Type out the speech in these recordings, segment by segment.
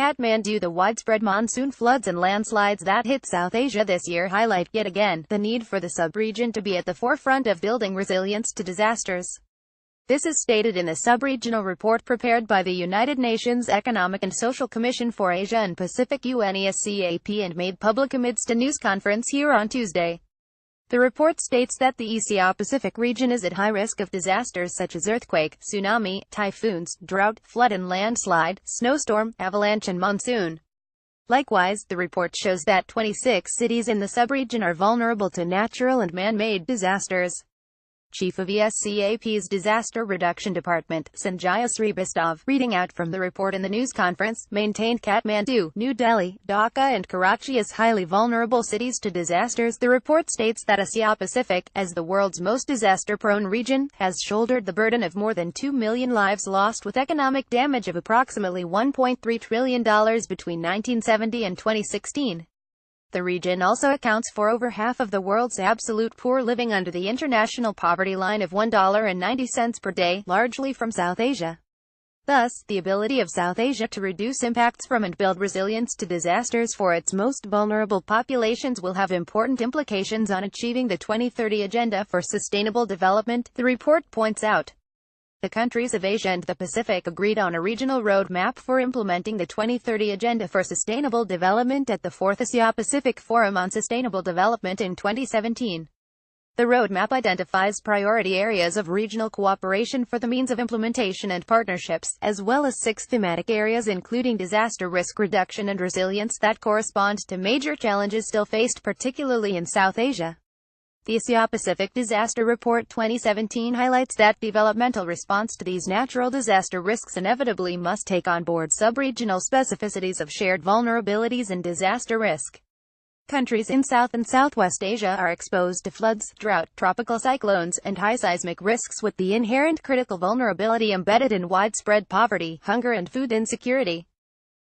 Kathmandu. The widespread monsoon floods and landslides that hit South Asia this year highlight yet again the need for the sub-region to be at the forefront of building resilience to disasters. This is stated in the sub-regional report prepared by the United Nations Economic and Social Commission for Asia and Pacific UNESCAP and made public amidst a news conference here on Tuesday. The report states that the Asia-Pacific region is at high risk of disasters such as earthquake, tsunami, typhoons, drought, flood and landslide, snowstorm, avalanche and monsoon. Likewise, the report shows that 26 cities in the sub-region are vulnerable to natural and man-made disasters. Chief of ESCAP's Disaster Reduction Department, Sanjaya Sribastava, reading out from the report in the news conference, maintained Kathmandu, New Delhi, Dhaka and Karachi as highly vulnerable cities to disasters. The report states that Asia-Pacific, as the world's most disaster-prone region, has shouldered the burden of more than 2 million lives lost with economic damage of approximately $1.3 trillion between 1970 and 2016. The region also accounts for over half of the world's absolute poor living under the international poverty line of $1.90 per day, largely from South Asia. Thus, the ability of South Asia to reduce impacts from and build resilience to disasters for its most vulnerable populations will have important implications on achieving the 2030 Agenda for Sustainable Development, the report points out. The countries of Asia and the Pacific agreed on a regional roadmap for implementing the 2030 Agenda for Sustainable Development at the 4th Asia-Pacific Forum on Sustainable Development in 2017. The roadmap identifies priority areas of regional cooperation for the means of implementation and partnerships, as well as 6 thematic areas including disaster risk reduction and resilience that correspond to major challenges still faced particularly in South Asia. The Asia-Pacific Disaster Report 2017 highlights that developmental response to these natural disaster risks inevitably must take on board sub-regional specificities of shared vulnerabilities and disaster risk. Countries in South and Southwest Asia are exposed to floods, drought, tropical cyclones, and high seismic risks with the inherent critical vulnerability embedded in widespread poverty, hunger and food insecurity.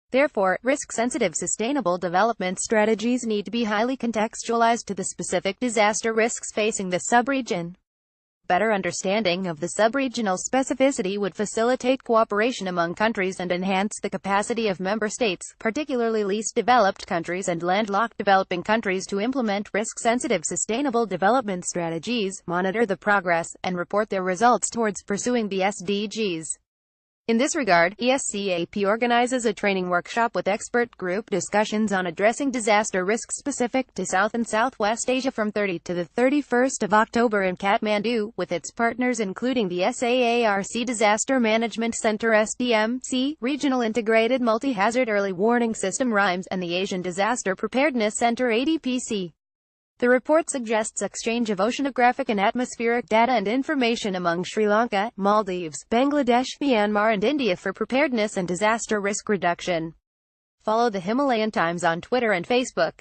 Therefore, risk-sensitive sustainable development strategies need to be highly contextualized to the specific disaster risks facing the sub-region. Better understanding of the sub-regional specificity would facilitate cooperation among countries and enhance the capacity of member states, particularly least developed countries and landlocked developing countries, to implement risk-sensitive sustainable development strategies, monitor the progress, and report their results towards pursuing the SDGs. In this regard, ESCAP organizes a training workshop with expert group discussions on addressing disaster risks specific to South and Southwest Asia from 30 to the 31st of October in Kathmandu, with its partners including the SAARC Disaster Management Center SDMC, Regional Integrated Multi-Hazard Early Warning System RIMES, and the Asian Disaster Preparedness Center ADPC. The report suggests exchange of oceanographic and atmospheric data and information among Sri Lanka, Maldives, Bangladesh, Myanmar and India for preparedness and disaster risk reduction. Follow the Himalayan Times on Twitter and Facebook.